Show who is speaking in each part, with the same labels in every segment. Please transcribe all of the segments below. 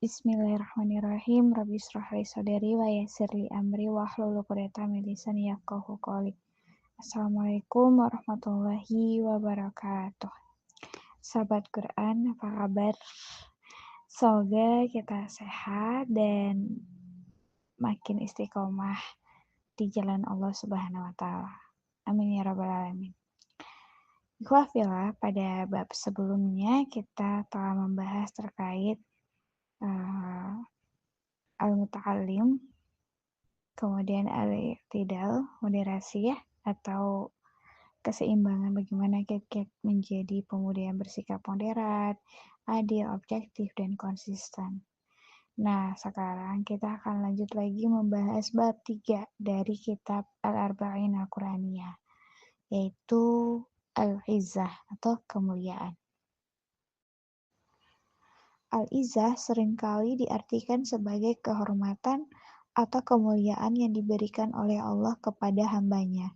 Speaker 1: Bismillahirrahmanirrahim. Rabbi shrah li sadri wa yassir li amri wahlul 'uqdatam min lisani yafqahu qawli. Assalamualaikum warahmatullahi wabarakatuh. Sahabat Quran, apa kabar? Semoga kita sehat dan makin istiqomah di jalan Allah Subhanahu wa taala. Amin ya rabbal alamin. Ikhwah fillah, pada bab sebelumnya kita telah membahas terkait al-muta'allim, kemudian al-i'tidal, moderasi ya, atau keseimbangan bagaimana kita menjadi pemuda yang bersikap moderat, adil, objektif, dan konsisten. Nah, sekarang kita akan lanjut lagi membahas bab 3 dari kitab Al-Arba'in Al-Quraniyah, yaitu Al-Izzah atau kemuliaan. Al-Izzah seringkali diartikan sebagai kehormatan atau kemuliaan yang diberikan oleh Allah kepada hambanya.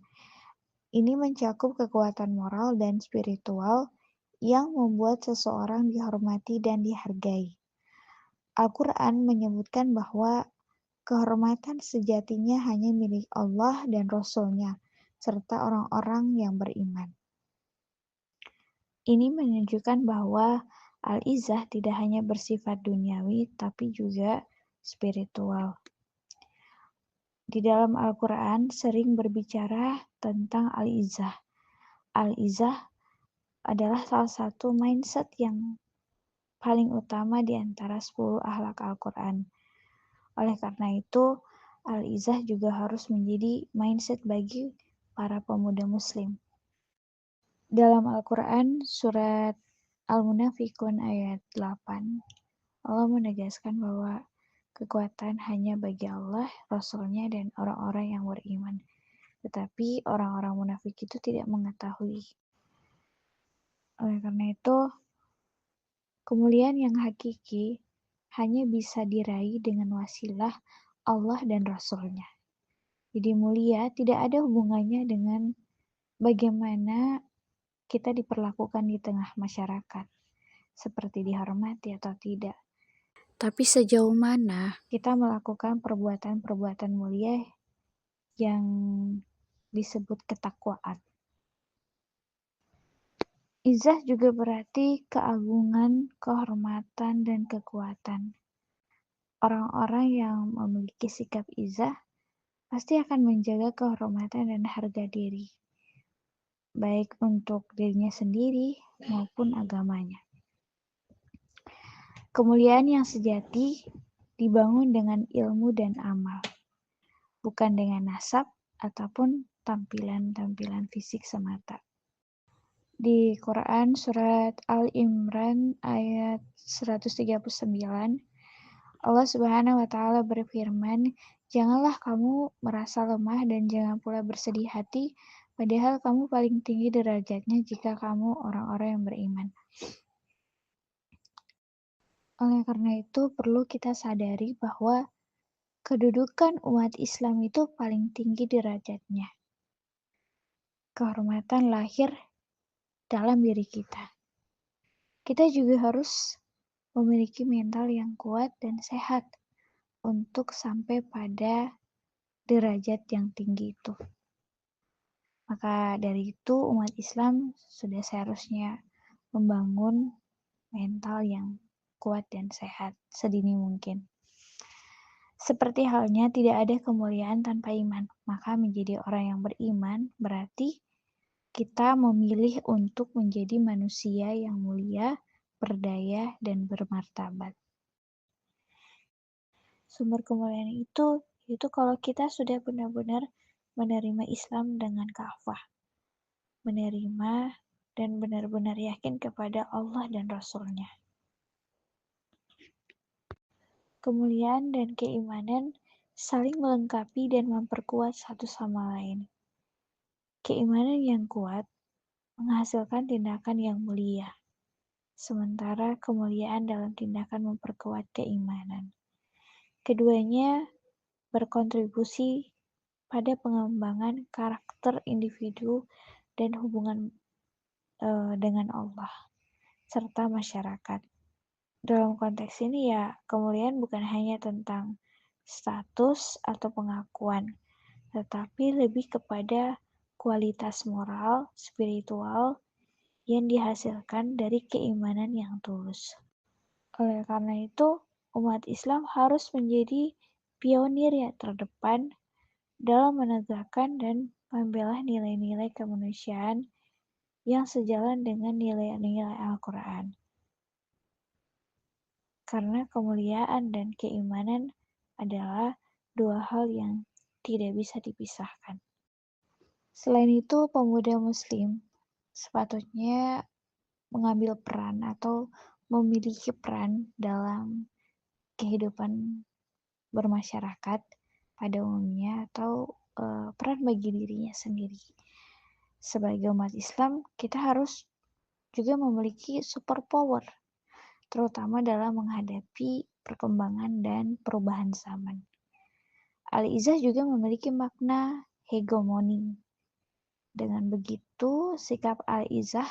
Speaker 1: Ini mencakup kekuatan moral dan spiritual yang membuat seseorang dihormati dan dihargai. Al-Quran menyebutkan bahwa kehormatan sejatinya hanya milik Allah dan Rasul-Nya, serta orang-orang yang beriman. Ini menunjukkan bahwa Al-Izzah tidak hanya bersifat duniawi, tapi juga spiritual. Di dalam Al-Quran sering berbicara tentang Al-Izzah. Al-Izzah adalah salah satu mindset yang paling utama di antara 10 akhlak Al-Quran. Oleh karena itu, Al-Izzah juga harus menjadi mindset bagi para pemuda muslim. Dalam Al-Quran, surat Al-Munafikun ayat 8, Allah menegaskan bahwa kekuatan hanya bagi Allah, Rasul-Nya, dan orang-orang yang beriman. Tetapi orang-orang munafik itu tidak mengetahui. Oleh karena itu, kemuliaan yang hakiki hanya bisa diraih dengan wasilah Allah dan Rasul-Nya. Jadi mulia tidak ada hubungannya dengan bagaimana kita diperlakukan di tengah masyarakat, seperti dihormati atau tidak. Tapi sejauh mana kita melakukan perbuatan-perbuatan mulia yang disebut ketakwaan. Izzah juga berarti keagungan, kehormatan, dan kekuatan. Orang-orang yang memiliki sikap izzah pasti akan menjaga kehormatan dan harga diri, baik untuk dirinya sendiri maupun agamanya. Kemuliaan yang sejati dibangun dengan ilmu dan amal, bukan dengan nasab ataupun tampilan-tampilan fisik semata. Di Quran surat Al-Imran ayat 139, Allah Subhanahu wa taala berfirman, "Janganlah kamu merasa lemah dan jangan pula bersedih hati, padahal kamu paling tinggi derajatnya jika kamu orang-orang yang beriman." Oleh karena itu, perlu kita sadari bahwa kedudukan umat Islam itu paling tinggi derajatnya. Kehormatan lahir dalam diri kita. Kita juga harus memiliki mental yang kuat dan sehat untuk sampai pada derajat yang tinggi itu. Maka dari itu umat Islam sudah seharusnya membangun mental yang kuat dan sehat sedini mungkin. Seperti halnya tidak ada kemuliaan tanpa iman, maka menjadi orang yang beriman berarti kita memilih untuk menjadi manusia yang mulia, berdaya, dan bermartabat. Sumber kemuliaan itu kalau kita sudah benar-benar menerima Islam dengan kafah, menerima dan benar-benar yakin kepada Allah dan Rasul-Nya. Kemuliaan dan keimanan saling melengkapi dan memperkuat satu sama lain. Keimanan yang kuat menghasilkan tindakan yang mulia, sementara kemuliaan dalam tindakan memperkuat keimanan. Keduanya berkontribusi pada pengembangan karakter individu dan hubungan dengan Allah serta masyarakat. Dalam konteks ini ya, kemuliaan bukan hanya tentang status atau pengakuan, tetapi lebih kepada kualitas moral, spiritual yang dihasilkan dari keimanan yang tulus. Oleh karena itu, umat Islam harus menjadi pionir yang terdepan dalam menegakkan dan membela nilai-nilai kemanusiaan yang sejalan dengan nilai-nilai Al-Quran. Karena kemuliaan dan keimanan adalah dua hal yang tidak bisa dipisahkan. Selain itu, pemuda muslim sepatutnya mengambil peran atau memiliki peran dalam kehidupan bermasyarakat pada umumnya atau peran bagi dirinya sendiri. Sebagai umat Islam, kita harus juga memiliki super power, terutama dalam menghadapi perkembangan dan perubahan zaman. Al-Izzah juga memiliki makna hegemoni. Dengan begitu, sikap Al-Izzah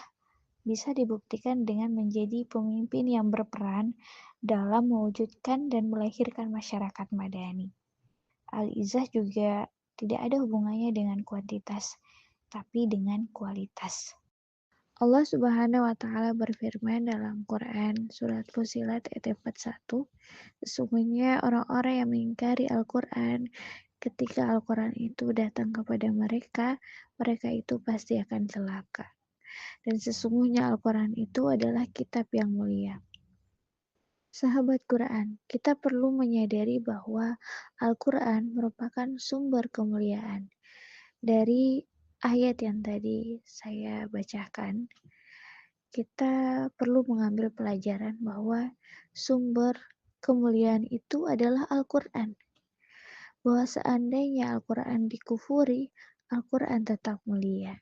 Speaker 1: bisa dibuktikan dengan menjadi pemimpin yang berperan dalam mewujudkan dan melahirkan masyarakat madani. Al-Izzah juga tidak ada hubungannya dengan kuantitas, tapi dengan kualitas. Allah Subhanahu wa taala berfirman dalam Quran surat Fussilat ayat 41, sesungguhnya orang-orang yang mengingkari Al-Quran ketika Al-Quran itu datang kepada mereka, mereka itu pasti akan celaka. Dan sesungguhnya Al-Quran itu adalah kitab yang mulia. Sahabat Quran, kita perlu menyadari bahwa Al-Quran merupakan sumber kemuliaan. Dari ayat yang tadi saya bacakan, kita perlu mengambil pelajaran bahwa sumber kemuliaan itu adalah Al-Quran. Bahwa seandainya Al-Quran dikufuri, Al-Quran tetap mulia.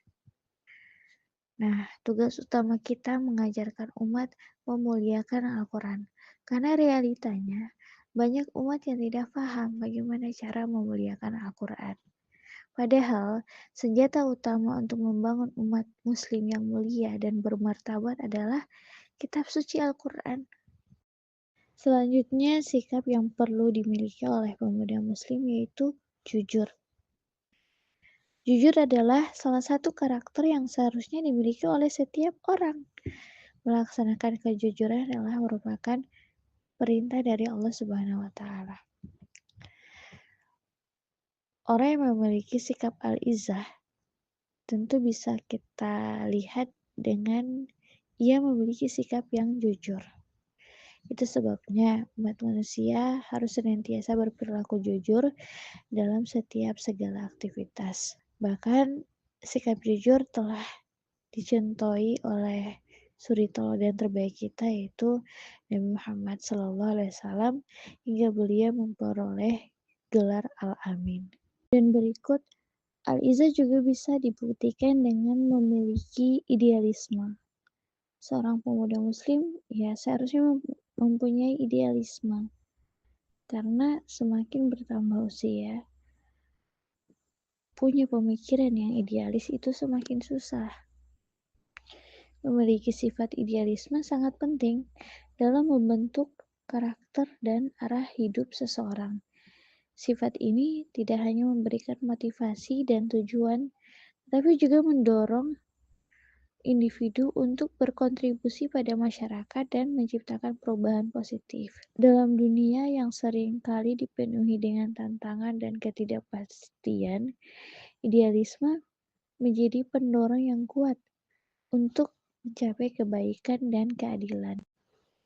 Speaker 1: Nah, tugas utama kita mengajarkan umat memuliakan Al-Quran. Karena realitanya, banyak umat yang tidak paham bagaimana cara memuliakan Al-Quran. Padahal, senjata utama untuk membangun umat muslim yang mulia dan bermartabat adalah kitab suci Al-Quran. Selanjutnya, sikap yang perlu dimiliki oleh pemuda muslim yaitu jujur. Jujur adalah salah satu karakter yang seharusnya dimiliki oleh setiap orang. Melaksanakan kejujuran adalah merupakan perintah dari Allah Subhanahu wa taala. Orang yang memiliki sikap al-izzah tentu bisa kita lihat dengan ia memiliki sikap yang jujur. Itu sebabnya umat manusia harus senantiasa berperilaku jujur dalam setiap segala aktivitas. Bahkan sikap jujur telah dicontohi oleh suri teladan terbaik kita yaitu Nabi Muhammad SAW hingga beliau memperoleh gelar Al-Amin. Dan berikut, Al-Izzah juga bisa dibuktikan dengan memiliki idealisme. Seorang pemuda muslim ya seharusnya mempunyai idealisme. Karena semakin bertambah usia, punya pemikiran yang idealis itu semakin susah. Memiliki sifat idealisme sangat penting dalam membentuk karakter dan arah hidup seseorang. Sifat ini tidak hanya memberikan motivasi dan tujuan, tapi juga mendorong individu untuk berkontribusi pada masyarakat dan menciptakan perubahan positif. Dalam dunia yang sering kali dipenuhi dengan tantangan dan ketidakpastian, idealisme menjadi pendorong yang kuat untuk mencapai kebaikan dan keadilan.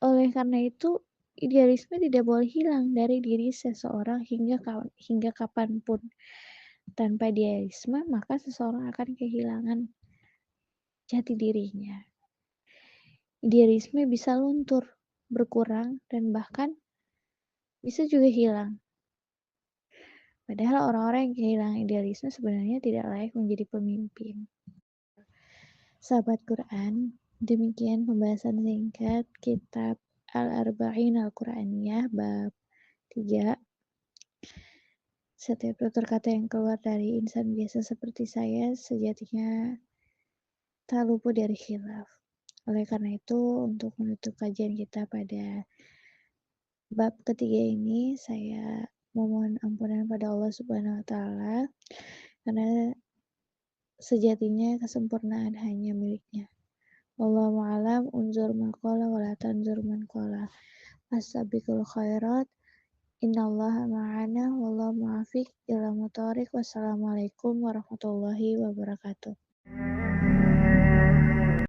Speaker 1: Oleh karena itu, idealisme tidak boleh hilang dari diri seseorang hingga kapanpun. Tanpa idealisme, maka seseorang akan kehilangan jati dirinya. Idealisme bisa luntur, berkurang, dan bahkan bisa juga hilang. Padahal orang-orang yang kehilangan idealisme sebenarnya tidak layak menjadi pemimpin. Sahabat Quran, demikian pembahasan singkat kitab Al-Arba'in Al-Quraniyah bab 3. Setiap tutur kata yang keluar dari insan biasa seperti saya sejatinya tak luput dari khilaf. Oleh karena itu, untuk menutup kajian kita pada bab ketiga ini, saya memohon ampunan pada Allah Subhanahu wa Ta'ala, karena sejatinya kesempurnaan hanya miliknya. Wallahu a'lam, unzur maqala wa la tanzur man qala. Astabiqul khairat, innallaha ma'ana, wallahu muwafiq ila muthoriq. Wassalamualaikum warahmatullahi wabarakatuh.